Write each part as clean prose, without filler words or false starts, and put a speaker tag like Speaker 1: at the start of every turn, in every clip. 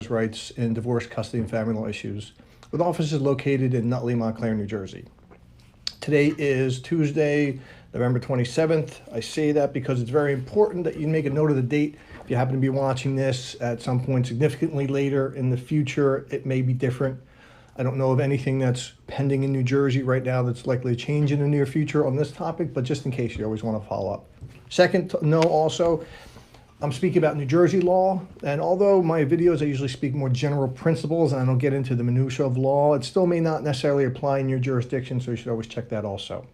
Speaker 1: rights in divorce, custody, and family law issues, with offices located in Nutley, Montclair, New Jersey. Today is Tuesday, November 27th. I say that because it's very important that you make a note of the date. If you happen to be watching this at some point significantly later in the future, it may be different. I don't know of anything that's pending in New Jersey right now that's likely to change in the near future on this topic, but just in case, you always want to follow up. Second, no, also, I'm speaking about New Jersey law, and although my videos I usually speak more general principles and I don't get into the minutiae of law, it still may not necessarily apply in your jurisdiction, so you should always check that also.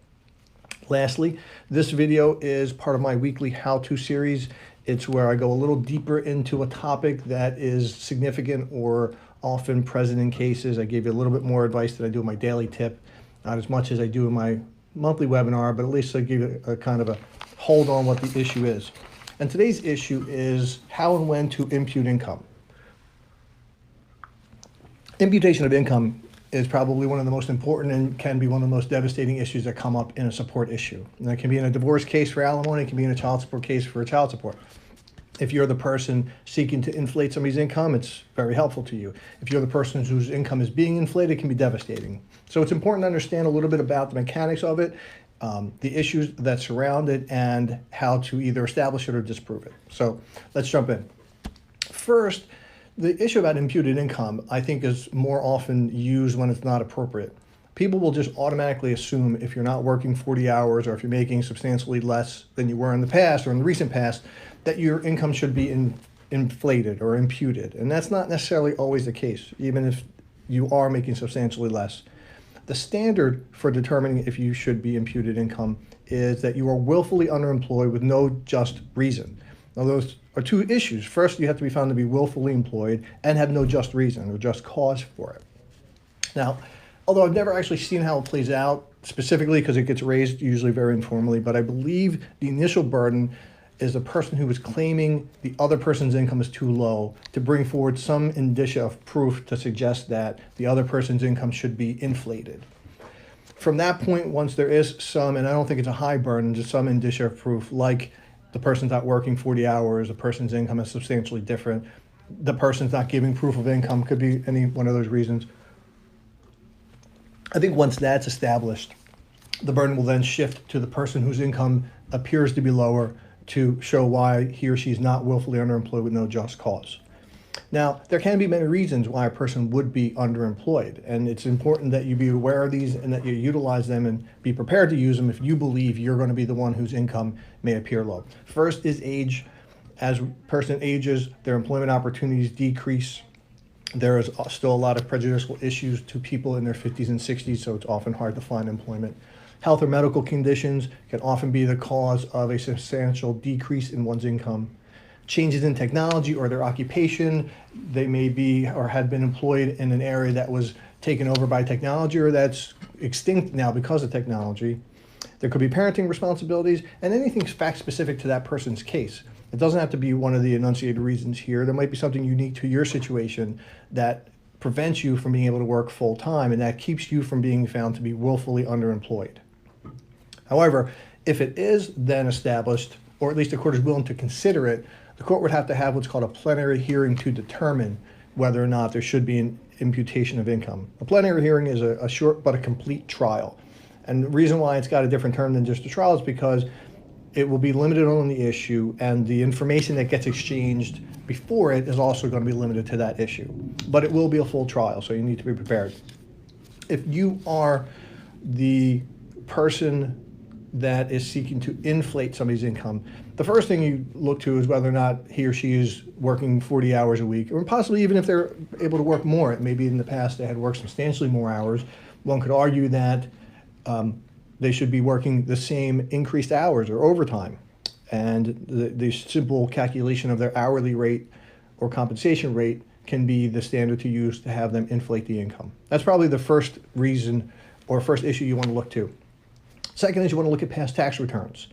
Speaker 1: Lastly, this video is part of my weekly how-to series. It's where I go a little deeper into a topic that is significant or often present in cases. I give you a little bit more advice than I do in my daily tip, not as much as I do in my monthly webinar, but at least I give you a kind of a hold on what the issue is. And today's issue is how and when to impute income. Imputation of income is probably one of the most important and can be one of the most devastating issues that come up in a support issue. And that can be in a divorce case for alimony, it can be in a child support case for child support. If you're the person seeking to inflate somebody's income, it's very helpful to you. If you're the person whose income is being inflated, it can be devastating. So it's important to understand a little bit about the mechanics of it, the issues that surround it, and how to either establish it or disprove it. So let's jump in. First, the issue about imputed income, I think, is more often used when it's not appropriate. People will just automatically assume if you're not working 40 hours or if you're making substantially less than you were in the past or in the recent past, that your income should be inflated or imputed. And that's not necessarily always the case, even if you are making substantially less. The standard for determining if you should be imputed income is that you are willfully underemployed with no just reason. Now, those are two issues. First, you have to be found to be willfully employed and have no just reason or just cause for it. Now, although I've never actually seen how it plays out specifically because it gets raised usually very informally, but I believe the initial burden is the person who is claiming the other person's income is too low to bring forward some indicia of proof to suggest that the other person's income should be inflated. From that point, once there is some, and I don't think it's a high burden, just some indicia of proof, like the person's not working 40 hours, the person's income is substantially different, the person's not giving proof of income, could be any one of those reasons. I think once that's established, the burden will then shift to the person whose income appears to be lower to show why he or she is not willfully underemployed with no just cause. Now, there can be many reasons why a person would be underemployed, and it's important that you be aware of these and that you utilize them and be prepared to use them if you believe you're going to be the one whose income may appear low. First is age. As a person ages, their employment opportunities decrease. There is still a lot of prejudicial issues to people in their 50s and 60s, so it's often hard to find employment. Health or medical conditions can often be the cause of a substantial decrease in one's income. Changes in technology or their occupation, they may be or had been employed in an area that was taken over by technology or that's extinct now because of technology. There could be parenting responsibilities and anything fact-specific to that person's case. It doesn't have to be one of the enunciated reasons here. There might be something unique to your situation that prevents you from being able to work full-time, and that keeps you from being found to be willfully underemployed. However, if it is then established, or at least the court is willing to consider it, the court would have to have what's called a plenary hearing to determine whether or not there should be an imputation of income. A plenary hearing is a short but a complete trial. And the reason why it's got a different term than just a trial is because it will be limited on the issue, and the information that gets exchanged before it is also going to be limited to that issue. But it will be a full trial, so you need to be prepared. If you are the person that is seeking to inflate somebody's income, the first thing you look to is whether or not he or she is working 40 hours a week, or possibly even if they're able to work more. It may be in the past they had worked substantially more hours. One could argue that they should be working the same increased hours or overtime. And the simple calculation of their hourly rate or compensation rate can be the standard to use to have them inflate the income. That's probably the first reason or first issue you want to look to. Second is you want to look at past tax returns.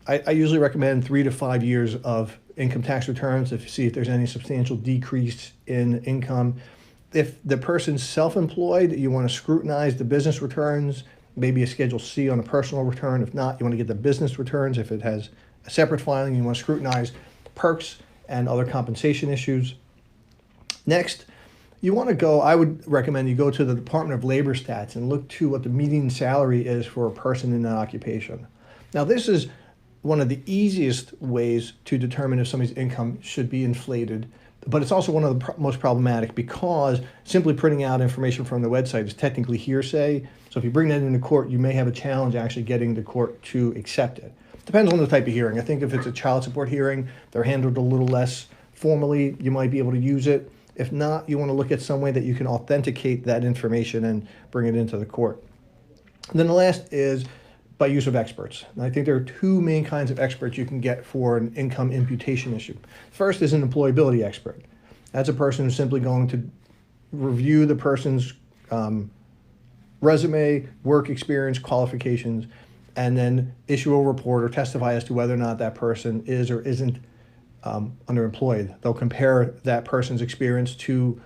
Speaker 1: I usually recommend 3 to 5 years of income tax returns to see if there's any substantial decrease in income. If the person's self-employed, you want to scrutinize the business returns, maybe a Schedule C on a personal return. If not, you want to get the business returns. If it has a separate filing, you want to scrutinize perks and other compensation issues. Next, you want to go, I would recommend you go to the Department of Labor stats and look to what the median salary is for a person in that occupation. Now, this is one of the easiest ways to determine if somebody's income should be inflated, but it's also one of the most problematic because simply printing out information from the website is technically hearsay. So if you bring that into court, you may have a challenge actually getting the court to accept it. Depends on the type of hearing. I think if it's a child support hearing, they're handled a little less formally. You might be able to use it. If not, you want to look at some way that you can authenticate that information and bring it into the court. And then the last is by use of experts. And I think there are two main kinds of experts you can get for an income imputation issue. First is an employability expert. That's a person who's simply going to review the person's resume, work experience, qualifications, and then issue a report or testify as to whether or not that person is or isn't underemployed. They'll compare that person's experience to,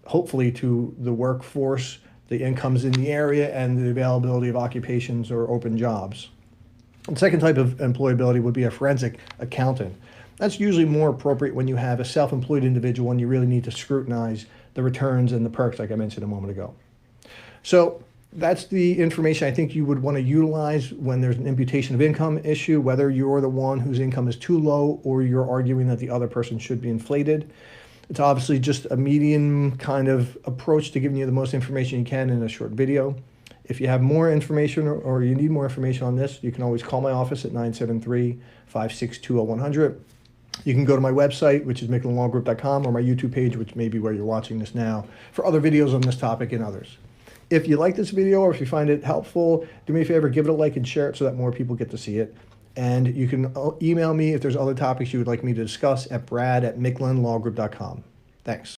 Speaker 1: hopefully, to the workforce, the incomes in the area, and the availability of occupations or open jobs. The second type of employability would be a forensic accountant. That's usually more appropriate when you have a self-employed individual and you really need to scrutinize the returns and the perks like I mentioned a moment ago. So that's the information I think you would want to utilize when there's an imputation of income issue, whether you're the one whose income is too low or you're arguing that the other person should be inflated. It's obviously just a medium kind of approach to giving you the most information you can in a short video. If you have more information or you need more information on this, you can always call my office at 973-562-0100. You can go to my website, which is micklinlawgroup.com, or my YouTube page, which may be where you're watching this now, for other videos on this topic and others. If you like this video or if you find it helpful, do me a favor, give it a like and share it so that more people get to see it. And you can email me if there's other topics you would like me to discuss at brad@micklinlawgroup.com. Thanks.